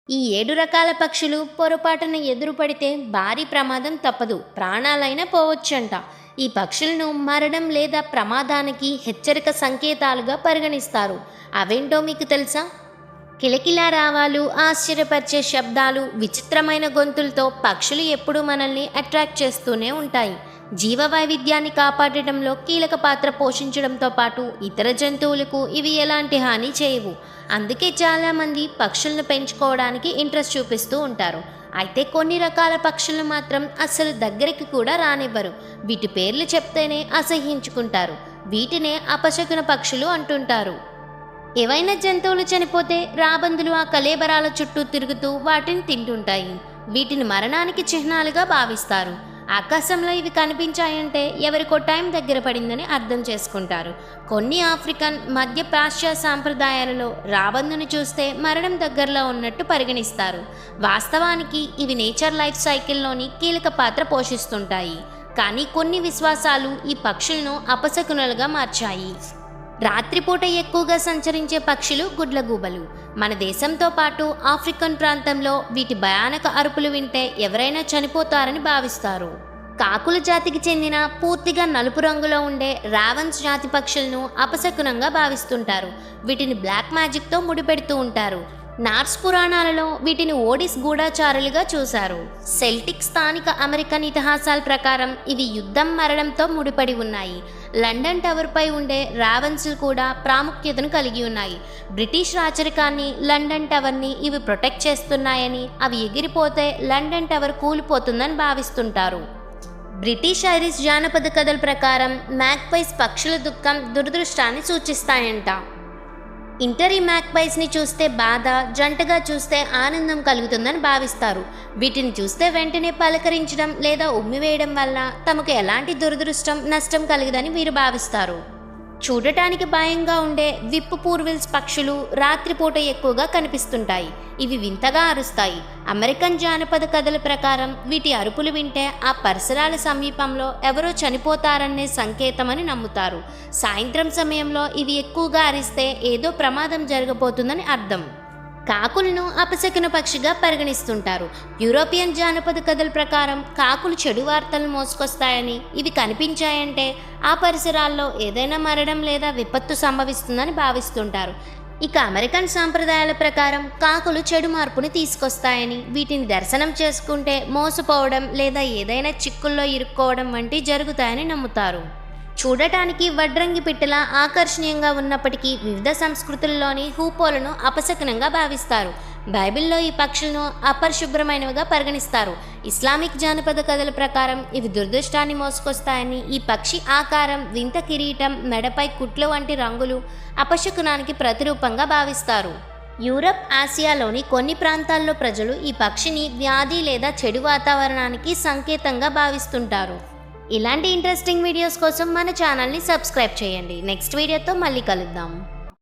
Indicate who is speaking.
Speaker 1: ఈ 7 రకాల పక్షులు పొరపాటున ఎదురుపడితే భారీ ప్రమాదం తప్పదు, ప్రాణాలైనా పోవచ్చంట. ఈ పక్షులను మరణం లేదా ప్రమాదానికి హెచ్చరిక సంకేతాలుగా పరిగణిస్తారు. అవేంటో మీకు తెలుసా? కిలకిలా రావాలు, ఆశ్చర్యపరిచే శబ్దాలు, విచిత్రమైన గొంతులతో పక్షులు ఎప్పుడూ మనల్ని అట్రాక్ట్ చేస్తూనే ఉంటాయి. జీవ వైవిధ్యాన్ని కాపాడటంలో కీలక పాత్ర పోషించడంతో పాటు ఇతర జంతువులకు ఇవి ఎలాంటి హాని చేయవు. అందుకే చాలామంది పక్షులను పెంచుకోవడానికి ఇంట్రెస్ట్ చూపిస్తూ ఉంటారు. అయితే కొన్ని రకాల పక్షులను మాత్రం అస్సలు దగ్గరికి కూడా రానివ్వరు. వీటి పేర్లు చెప్తేనే అసహ్యించుకుంటారు. వీటినే అపశకున పక్షులు అంటుంటారు. ఏవైనా జంతువులు చనిపోతే రాబందులు ఆ కళేబరాల చుట్టూ తిరుగుతూ వాటిని తింటుంటాయి. వీటిని మరణానికి చిహ్నాలుగా భావిస్తారు. ఆకాశంలో ఇవి కనిపించాయంటే ఎవరికో టైం దగ్గర పడిందని అర్థం చేసుకుంటారు. కొన్ని ఆఫ్రికన్, మధ్య పాశ్చాత్య సాంప్రదాయాలలో రాబందును చూస్తే మరణం దగ్గరలో ఉన్నట్టు పరిగణిస్తారు. వాస్తవానికి ఇవి నేచర్ లైఫ్ సైకిల్లోని కీలక పాత్ర పోషిస్తుంటాయి. కానీ కొన్ని విశ్వాసాలు ఈ పక్షులను అపశకునులుగా మార్చాయి. రాత్రిపూట ఎక్కువగా సంచరించే పక్షులు గుడ్లగూబలు. మన దేశంతో పాటు ఆఫ్రికన్ ప్రాంతంలో వీటి భయానక అరుపులు వింటే ఎవరైనా చనిపోతారని భావిస్తారు. కాకుల జాతికి చెందిన పూర్తిగా నలుపు రంగులో ఉండే రావన్స్ జాతి పక్షులను అపశకునంగా భావిస్తుంటారు. వీటిని బ్లాక్ మ్యాజిక్తో ముడిపెడుతూ ఉంటారు. నార్స్ పురాణాలలో వీటిని ఓడిస్ గూఢాచారులుగా చూశారు. సెల్టిక్, స్థానిక అమెరికన్ ఇతిహాసాల ప్రకారం ఇవి యుద్ధం, మరణంతో ముడిపడి ఉన్నాయి. లండన్ టవర్పై ఉండే రావన్స్లు కూడా ప్రాముఖ్యతను కలిగి ఉన్నాయి. బ్రిటిష్ రాచరికాన్ని, లండన్ టవర్ని ఇవి ప్రొటెక్ట్ చేస్తున్నాయని, అవి ఎగిరిపోతే లండన్ టవర్ కూలిపోతుందని భావిస్తుంటారు. బ్రిటిష్ ఐరిష్ జానపద కథల ప్రకారం మ్యాక్పైస్ పక్షుల దుఃఖం, దురదృష్టాన్ని సూచిస్తాయంట. ఇంటరీ మ్యాక్పైస్ని చూస్తే బాధ, జంటగా చూస్తే ఆనందం కలుగుతుందని భావిస్తారు. వీటిని చూస్తే వెంటనే పలకరించడం లేదా ఉమ్మివేయడం వల్ల తమకు ఎలాంటి దురదృష్టం, నష్టం కలగదని వీరు భావిస్తారు. చూడటానికి భయంగా ఉండే విప్పు పూర్విల్స్ పక్షులు రాత్రిపూట ఎక్కువగా కనిపిస్తుంటాయి. ఇవి వింతగా అరుస్తాయి. అమెరికన్ జానపద కథల ప్రకారం వీటి అరుపులు వింటే ఆ పరిసరాల సమీపంలో ఎవరో చనిపోతారనే సంకేతమని నమ్ముతారు. సాయంత్రం సమయంలో ఇవి ఎక్కువగా అరిస్తే ఏదో ప్రమాదం జరగబోతుందని అర్థం. కాకులను అపశకున పక్షిగా పరిగణిస్తుంటారు. యూరోపియన్ జానపద కథల ప్రకారం కాకులు చెడు వార్తలు మోసుకొస్తాయని, ఇవి కనిపించాయంటే ఆ పరిసరాల్లో ఏదైనా మరణం లేదా విపత్తు సంభవిస్తుందని భావిస్తుంటారు. ఇక అమెరికన్ సాంప్రదాయాల ప్రకారం కాకులు చెడు మార్పుని తీసుకొస్తాయని, వీటిని దర్శనం చేసుకుంటే మోసపోవడం లేదా ఏదైనా చిక్కుల్లో ఇరుక్కోవడం వంటి జరుగుతాయని నమ్ముతారు. చూడటానికి వడ్రంగి పిట్టలా ఆకర్షణీయంగా ఉన్నప్పటికీ వివిధ సంస్కృతుల్లోని హూపోలను అపశకునంగా భావిస్తారు. బైబిల్లో ఈ పక్షులను అపరిశుభ్రమైనవిగా పరిగణిస్తారు. ఇస్లామిక్ జానపద కథల ప్రకారం ఇవి దురదృష్టాన్ని మోసుకొస్తాయని, ఈ పక్షి ఆకారం, వింత కిరీటం, మెడపై కుట్లు వంటి రంగులు అపశకునానికి ప్రతిరూపంగా భావిస్తారు. యూరప్, ఆసియాలోని కొన్ని ప్రాంతాల్లో ప్రజలు ఈ పక్షిని వ్యాధి లేదా చెడు వాతావరణానికి సంకేతంగా భావిస్తుంటారు. ఇలాంటి ఇంట్రెస్టింగ్ వీడియోస్ కోసం మన ఛానల్ని సబ్స్క్రైబ్ చేయండి. నెక్స్ట్ వీడియోతో మళ్ళీ కలుద్దాం.